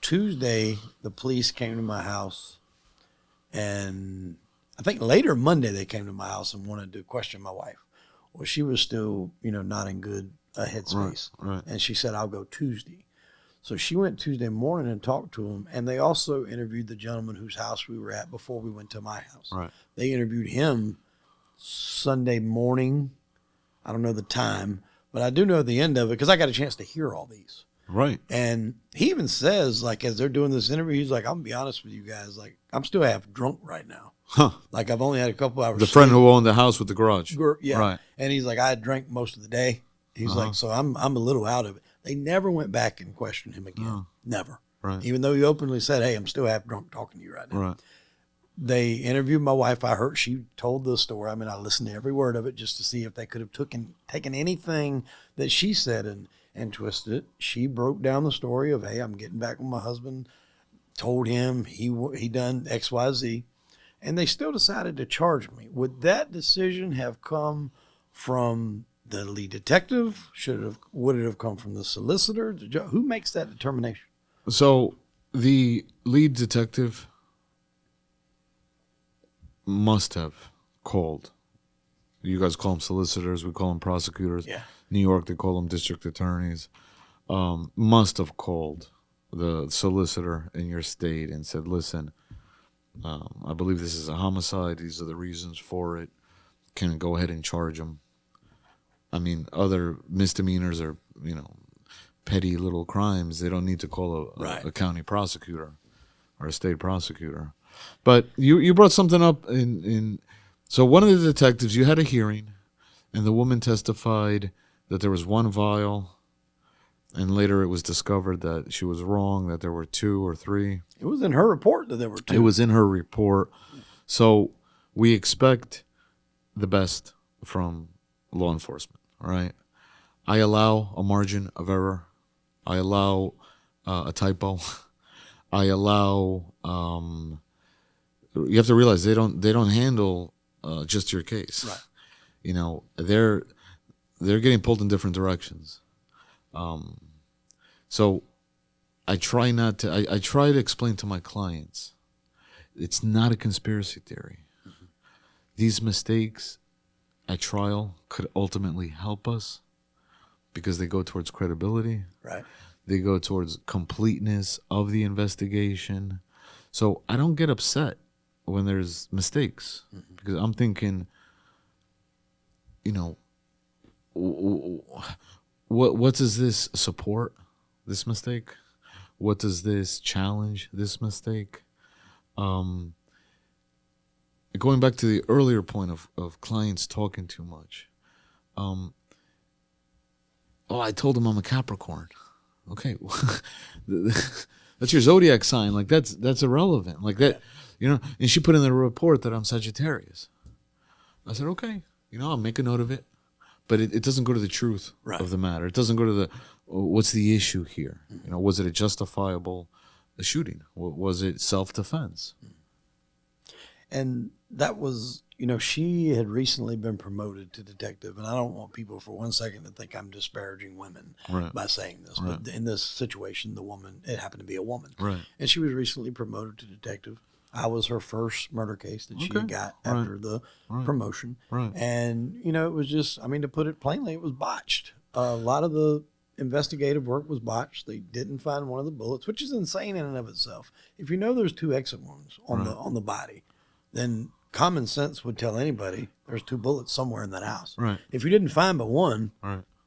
Tuesday, the police came to my house, and I think later Monday they came to my house and wanted to question my wife. Well, she was still, not in good headspace. Right. And she said, I'll go Tuesday. So she went Tuesday morning and talked to him, and they also interviewed the gentleman whose house we were at before we went to my house. Right. They interviewed him Sunday morning. I don't know the time, but I do know the end of it because I got a chance to hear all these. Right. And he even says, like, as they're doing this interview, he's like, I'm going to be honest with you guys. Like, I'm still half drunk right now. Huh. Like, I've only had a couple hours. The friend who owned the house with the garage. Yeah. Right. And he's like, I had drank most of the day. He's like, so I'm a little out of it. They never went back and questioned him again. Oh. Never. Right. Even though he openly said, hey, I'm still half drunk talking to you right now. Right. They interviewed my wife. I heard she told the story. I mean, I listened to every word of it just to see if they could have taken anything that she said and twisted it. She broke down the story of, hey, I'm getting back with my husband. Told him he done X, Y, Z. And they still decided to charge me. Would that decision have come from the lead detective? Would it have come from the solicitor? Who makes that determination? So the lead detective must have called. You guys call them solicitors. We call them prosecutors. Yeah. New York, they call them district attorneys. Must have called the solicitor in your state and said, listen, I believe this is a homicide. These are the reasons for it. Can go ahead and charge them. I mean, other misdemeanors are, petty little crimes. They don't need to call a county prosecutor or a state prosecutor. But you brought something up so one of the detectives, you had a hearing, and the woman testified that there was one vial, and later it was discovered that she was wrong, that there were 2 or 3. It was in her report that there were 2. It was in her report. So we expect the best from law enforcement, all right? I allow a margin of error. I allow a typo. I allow you have to realize they don't handle just your case. Right. They're getting pulled in different directions. So I try not to. I try to explain to my clients, it's not a conspiracy theory. Mm-hmm. These mistakes at trial could ultimately help us because they go towards credibility. Right. They go towards completeness of the investigation. So I don't get upset when there's mistakes because I'm thinking, what does this support, this mistake? What does this challenge, this mistake? Going back to the earlier point of clients talking too much. I told him I'm a Capricorn. Okay, that's your zodiac sign. Like that's irrelevant. Like that, And she put in the report that I'm Sagittarius. I said, okay, I'll make a note of it, but it doesn't go to the truth of the matter. It doesn't go to what's the issue here. Was it a justifiable shooting? Was it self-defense? And that was, she had recently been promoted to detective, and I don't want people for one second to think I'm disparaging women by saying this. Right. But in this situation, it happened to be a woman. Right. And she was recently promoted to detective. I was her first murder case that she got after the promotion. Right. And, it was just, to put it plainly, it was botched. A lot of the investigative work was botched. They didn't find one of the bullets, which is insane in and of itself. If there's 2 exit wounds on the body, then common sense would tell anybody there's 2 bullets somewhere in that house. Right. If you didn't find but one,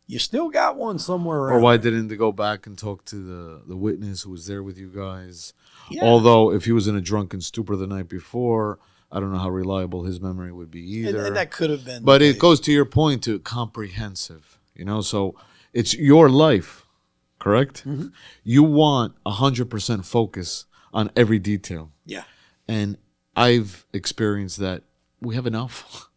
you still got one somewhere around. Or why didn't they go back and talk to the witness who was there with you guys? Yeah. Although if he was in a drunken stupor the night before, I don't know how reliable his memory would be either. And that could have been. But it goes to your point to comprehensive, so it's your life, correct? Mm-hmm. You want 100% focus on every detail. Yeah. And I've experienced that we have enough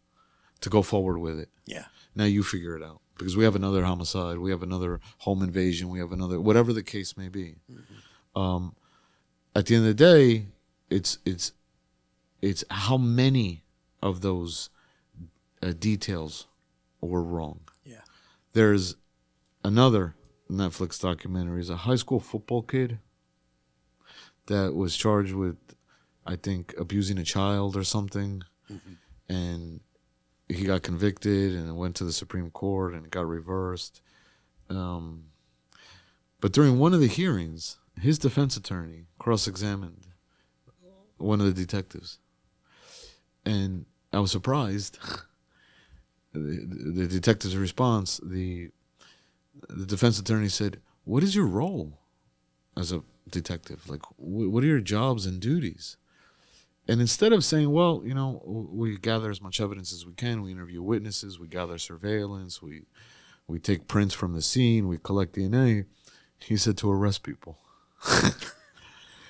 to go forward with it. Yeah. Now you figure it out. because we have another homicide, we have another home invasion, we have another, whatever the case may be. At the end of the day, it's how many of those details were wrong. Yeah. There's another Netflix documentary. Is a high school football kid that was charged with, I think, abusing a child or something, and he got convicted and went to the Supreme Court and it got reversed. But during one of the hearings, his defense attorney cross-examined one of the detectives, and I was surprised. The detective's response, the defense attorney said, "What is your role as a detective? Like, what are your jobs and duties?" And instead of saying, well, you know, we gather as much evidence as we can, we interview witnesses, we gather surveillance, we take prints from the scene, we collect DNA, he said to arrest people.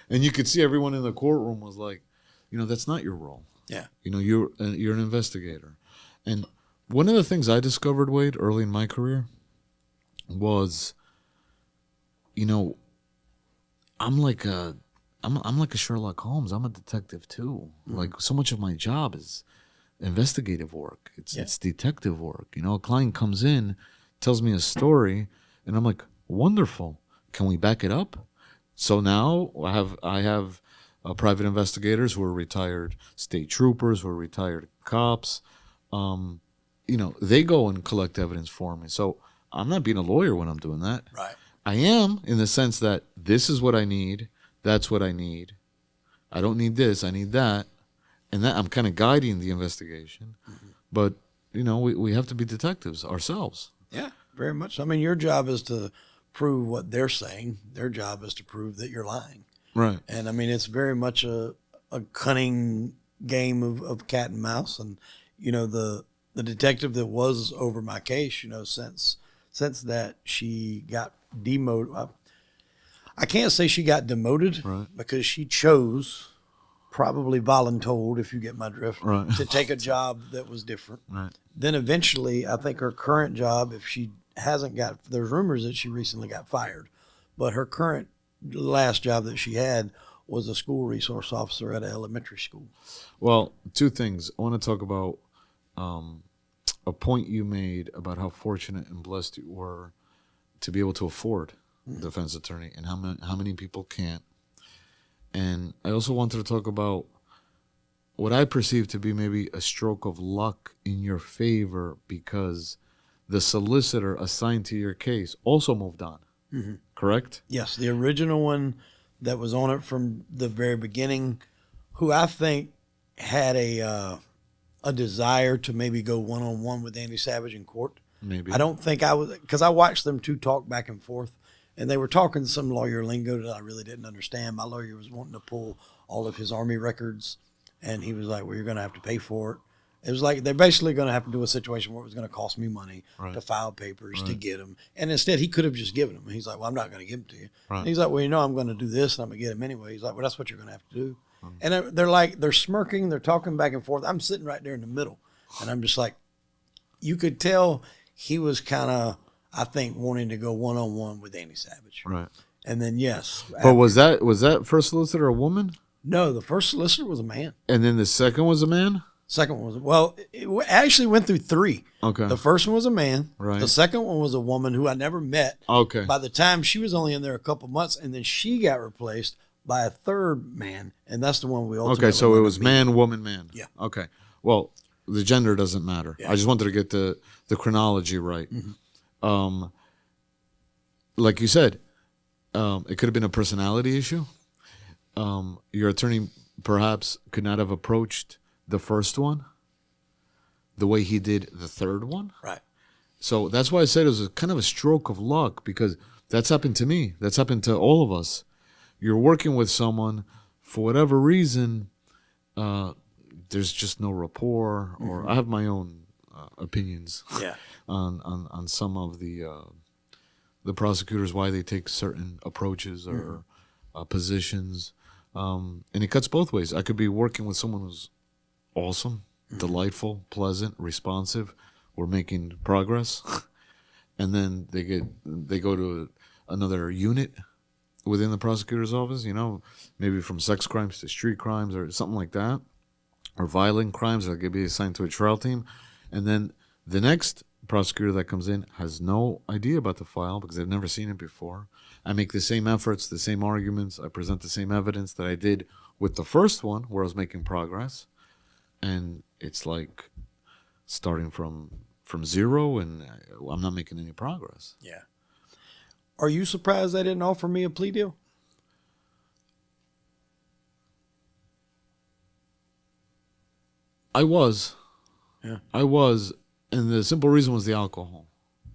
And you could see everyone in the courtroom was like, you know, that's not your role. Yeah. You know, you're an investigator. And one of the things I discovered, Wade, early in my career was, you know, I'm like a Sherlock Holmes. I'm a detective too. Like, so much of my job is investigative work. It's detective work. You know, a client comes in, tells me a story, and I'm like, wonderful. Can we back it up? So now I have private investigators who are retired state troopers, who are retired cops. You know, they go and collect evidence for me. So I'm not being a lawyer when I'm doing that. Right. I am, in the sense that this is what I need. That's what I need. I don't need this. I need that. And that I'm kind of guiding the investigation. But, you know, we have to be detectives ourselves. Yeah, very much. I mean, your job is to prove what they're saying. Their job is to prove that you're lying. Right. And, I mean, it's very much a cunning game of cat and mouse. And, you know, the detective that was over my case, you know, since that she got demoted. I can't say she got demoted, right, because she chose, probably voluntold, if you get my drift, right, to take a job that was different. Right. Then eventually, I think her current job, if she hasn't got, there's rumors that she recently got fired, but her current last job that she had was a school resource officer at an elementary school. Well, two things. I want to talk about a point you made about how fortunate and blessed you were to be able to afford a defense attorney, and how many people can't. And I also wanted to talk about what I perceive to be maybe a stroke of luck in your favor, because the solicitor assigned to your case also moved on. Correct? Yes, the original one that was on it from the very beginning, who I think had a desire to maybe go one-on-one with Andy Savage in court. Maybe. I don't think I was, because I watched them two talk back and forth, and they were talking some lawyer lingo that I really didn't understand. My lawyer was wanting to pull all of his Army records, and he was like, well, you're going to have to pay for it. It was like they're basically going to have to do a situation where it was going to cost me money to file papers to get them. And instead, he could have just given them. And he's like, well, I'm not going to give them to you. And he's like, well, you know, I'm going to do this, and I'm going to get them anyway. He's like, well, that's what you're going to have to do. And they're smirking, they're talking back and forth. I'm sitting right there in the middle, and I'm just like, you could tell he was kind of, I think, wanting to go one-on-one with Andy Savage. Right. And then, yes. But was that first solicitor a woman? No, the first solicitor was a man. And then the second was a man? Second one was, well, it actually went through three. Okay. The first one was a man. Right. The second one was a woman who I never met. Okay. By the time she was only in there a couple months, and then she got replaced by a third man, and that's the one we ultimately. Okay, so it was man, woman, man. Yeah. Okay. Well, the gender doesn't matter. Yeah. I just wanted to get the chronology right. Like you said, it could have been a personality issue. Your attorney perhaps could not have approached the first one the way he did the third one. Right. So that's why I said it was kind of a stroke of luck, because that's happened to me. That's happened to all of us. You're working with someone, for whatever reason, there's just no rapport, or I have my own opinions on some of the prosecutors, why they take certain approaches or positions. And it cuts both ways. I could be working with someone who's awesome, delightful, pleasant, responsive. We're making progress. and then they go to another unit within the prosecutor's office, maybe from sex crimes to street crimes or something like that, or violent crimes that could be assigned to a trial team. And then the next prosecutor that comes in has no idea about the file because they've never seen it before. I make the same efforts, the same arguments. I present the same evidence that I did with the first one where I was making progress. And it's like starting from zero, and I'm not making any progress. Yeah. Are you surprised they didn't offer me a plea deal? I was. Yeah. I was. And the simple reason was the alcohol.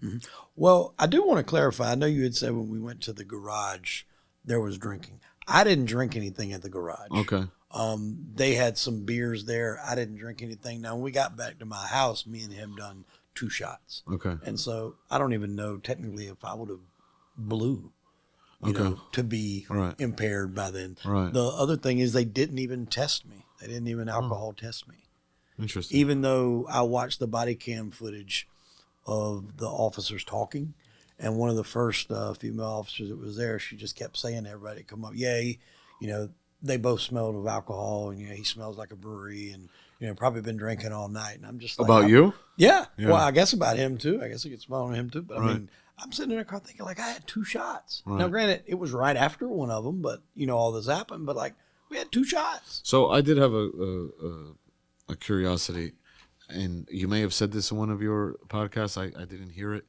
Mm-hmm. Well, I do want to clarify. I know you had said when we went to the garage, there was drinking. I didn't drink anything at the garage. Okay. They had some beers there. I didn't drink anything. Now, when we got back to my house, me and him done 2 shots. Okay. And so I don't even know technically if I would have blew, to be impaired by then. Right. The other thing is they didn't even test me. They didn't even alcohol test me. Interesting. Even though I watched the body cam footage of the officers talking, and one of the first female officers that was there, she just kept saying to everybody come up, they both smelled of alcohol, and he smells like a brewery, and probably been drinking all night. And I'm just like, about you? Yeah. Well, I guess about him too. I guess I could smell on him too. But I mean, I'm sitting in a car thinking like I had 2 shots. Right. Now, granted, it was right after one of them, but all this happened. But like we had 2 shots. So I did have a curiosity, and you may have said this in one of your podcasts. I didn't hear it,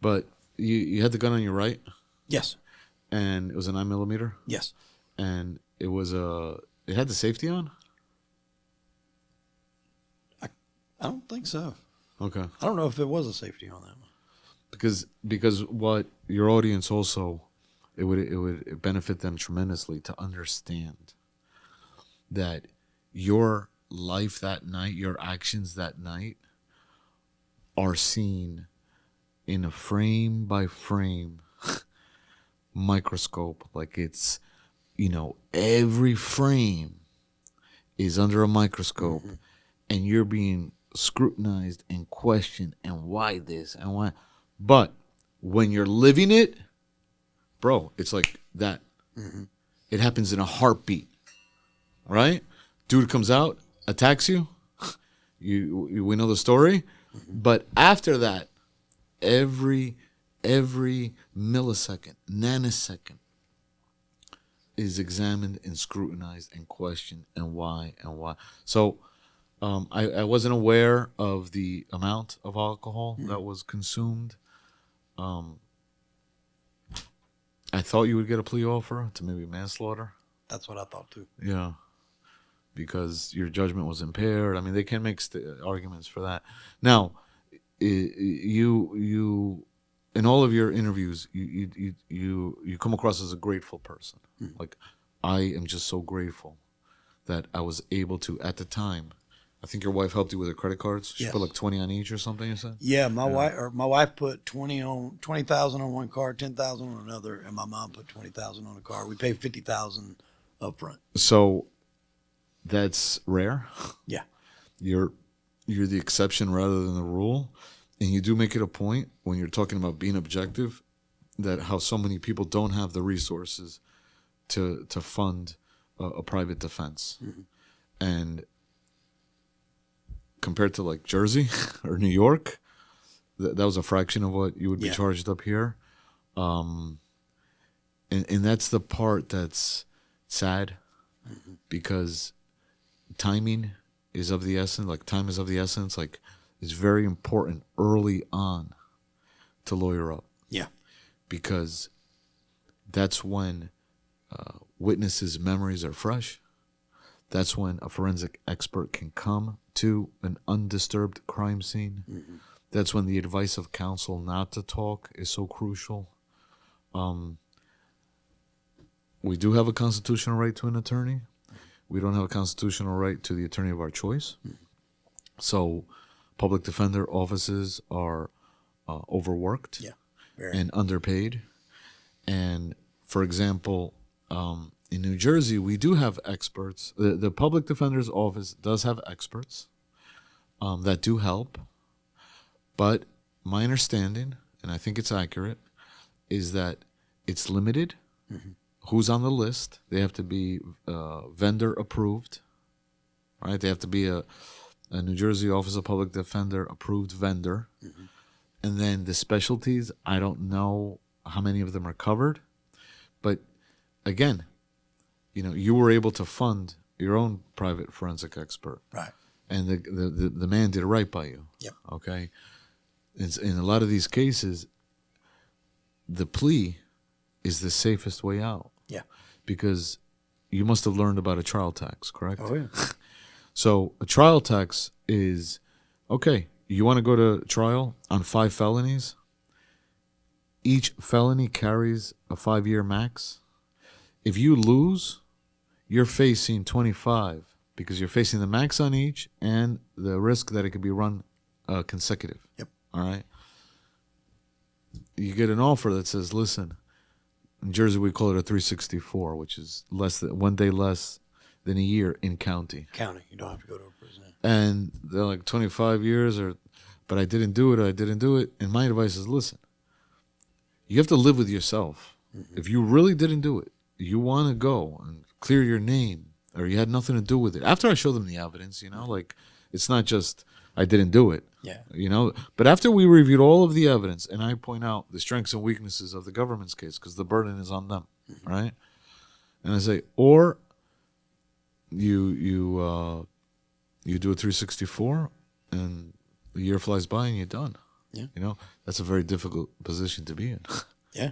but you had the gun on your right. Yes. And it was a 9mm. Yes. And it was it had the safety on. I don't think so. Okay. I don't know if it was a safety on that one. Because what your audience also, it would benefit them tremendously to understand that your life that night, your actions that night are seen in a frame by frame microscope. Like it's, every frame is under a microscope, and you're being scrutinized and questioned, and why this and why. But when you're living it, bro, it's like that. It happens in a heartbeat, right? Dude comes out, attacks you. We know the story. But after that, every millisecond, nanosecond is examined and scrutinized and questioned, and why. So I wasn't aware of the amount of alcohol that was consumed. I thought you would get a plea offer to maybe manslaughter. That's what I thought too. Yeah, because your judgment was impaired. I mean, they can make arguments for that. Now, you in all of your interviews, you come across as a grateful person. Like, I am just so grateful that I was able to, at the time. I think your wife helped you with her credit cards. She put like 20 on each or something. You said. Yeah, my wife put 20,000 on one card, 10,000 on another, and my mom put 20,000 on a card. We paid 50,000 up front. So that's rare. Yeah, you're the exception rather than the rule, and you do make it a point when you're talking about being objective that how so many people don't have the resources to fund a private defense, and compared to like Jersey or New York, that was a fraction of what you would be charged up here. And that's the part that's sad, because timing is of the essence. Like, time is of the essence. Like, it's very important early on to lawyer up. Yeah. Because that's when witnesses' memories are fresh. That's when a forensic expert can come to an undisturbed crime scene. That's when the advice of counsel not to talk is so crucial. We do have a constitutional right to an attorney. We don't have a constitutional right to the attorney of our choice. So public defender offices are overworked and underpaid. And, for example, in New Jersey, we do have experts. The public defender's office does have experts that do help. But my understanding, and I think it's accurate, is that it's limited. Who's on the list? They have to be vendor approved, right? They have to be a New Jersey Office of Public Defender approved vendor. And then the specialties, I don't know how many of them are covered. But again, you were able to fund your own private forensic expert. Right. And the man did right by you. Yep. Okay. In a lot of these cases, the plea is the safest way out. Yeah. Because you must have learned about a trial tax, correct? Oh, yeah. So a trial tax is, okay, you want to go to trial on 5 felonies? Each felony carries a 5-year max. If you lose, you're facing 25 because you're facing the max on each and the risk that it could be run consecutive. Yep. All right? You get an offer that says, listen, in Jersey we call it a 364, which is 1 day less than a year in county. County. You don't have to go to a prison. And they're like 25 years, but I didn't do it. And my advice is, listen, you have to live with yourself. If you really didn't do it, you want to go and clear your name, or you had nothing to do with it. After I show them the evidence, like it's not just I didn't do it. Yeah. But after we reviewed all of the evidence and I point out the strengths and weaknesses of the government's case, because the burden is on them, right? And I say, or you do a 364 and a year flies by and you're done. Yeah. That's a very difficult position to be in. Yeah.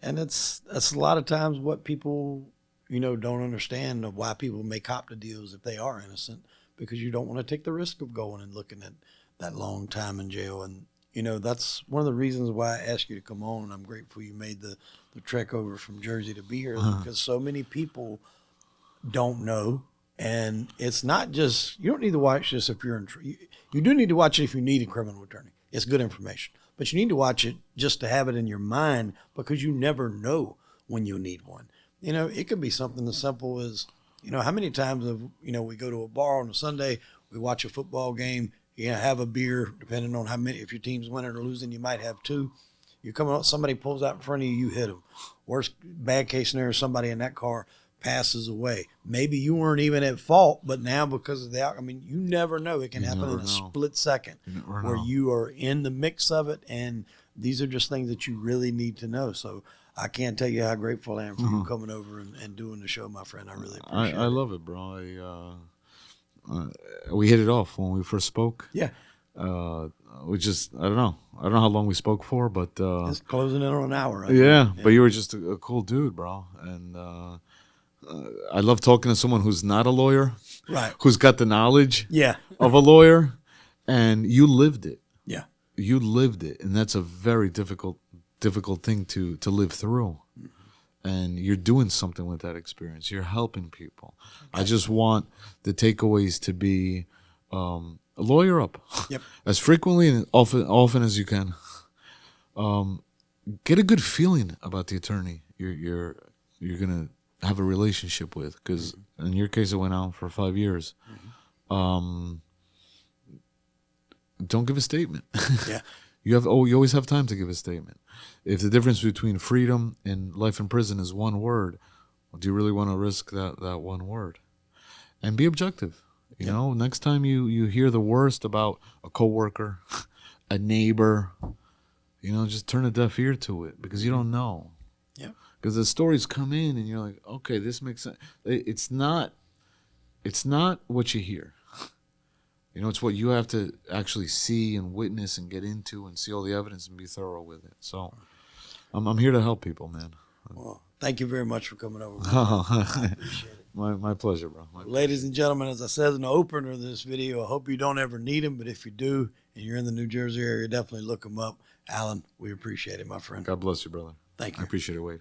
And that's a lot of times what people, don't understand of why people make cop to deals if they are innocent, because you don't want to take the risk of going and looking at that long time in jail. And, that's one of the reasons why I asked you to come on. I'm grateful you made the trek over from Jersey to be here, because so many people don't know. And it's not just, you don't need to watch this if you're you do need to watch it if you need a criminal attorney. It's good information. But you need to watch it just to have it in your mind, because you never know when you'll need one. It could be something as simple as, how many times we go to a bar on a Sunday, we watch a football game, have a beer, depending on how many, if your team's winning or losing, you might have 2. You come out, somebody pulls out in front of you, you hit them. Bad case scenario, somebody in that car passes away. Maybe you weren't even at fault, but now because of the outcome, you never know. It can happen in a split second where you are in the mix of it, and these are just things that you really need to know. So I can't tell you how grateful I am for you coming over and doing the show, my friend. I really appreciate it. I love it, bro. We hit it off when we first spoke. Yeah. We just, I don't know how long we spoke for, but it's closing in on an hour. Right? Yeah, but you were just a cool dude, bro. And I love talking to someone who's not a lawyer, right? Who's got the knowledge, yeah, of a lawyer, and you lived it. Yeah, you lived it, and that's a very difficult thing to live through. And you're doing something with that experience. You're helping people. I just want the takeaways to be lawyer up, as frequently and often as you can. Get a good feeling about the attorney you're gonna have a relationship with, because in your case it went on for 5 years. Don't give a statement. Yeah. You always have time to give a statement. If the difference between freedom and life in prison is one word, do you really want to risk that one word? And be objective. Next time you hear the worst about a coworker, a neighbor, just turn a deaf ear to it, because you don't know. Yeah. Because the stories come in and you're like, okay, this makes sense. It's not what you hear. It's what you have to actually see and witness and get into and see all the evidence and be thorough with it. So I'm here to help people, man. Well, thank you very much for coming over. I appreciate it. My pleasure, bro. Ladies and gentlemen, as I said in the opener of this video, I hope you don't ever need him, but if you do and you're in the New Jersey area, definitely look him up. Alan, we appreciate it, my friend. God bless you, brother. Thank you. I appreciate it, Wade.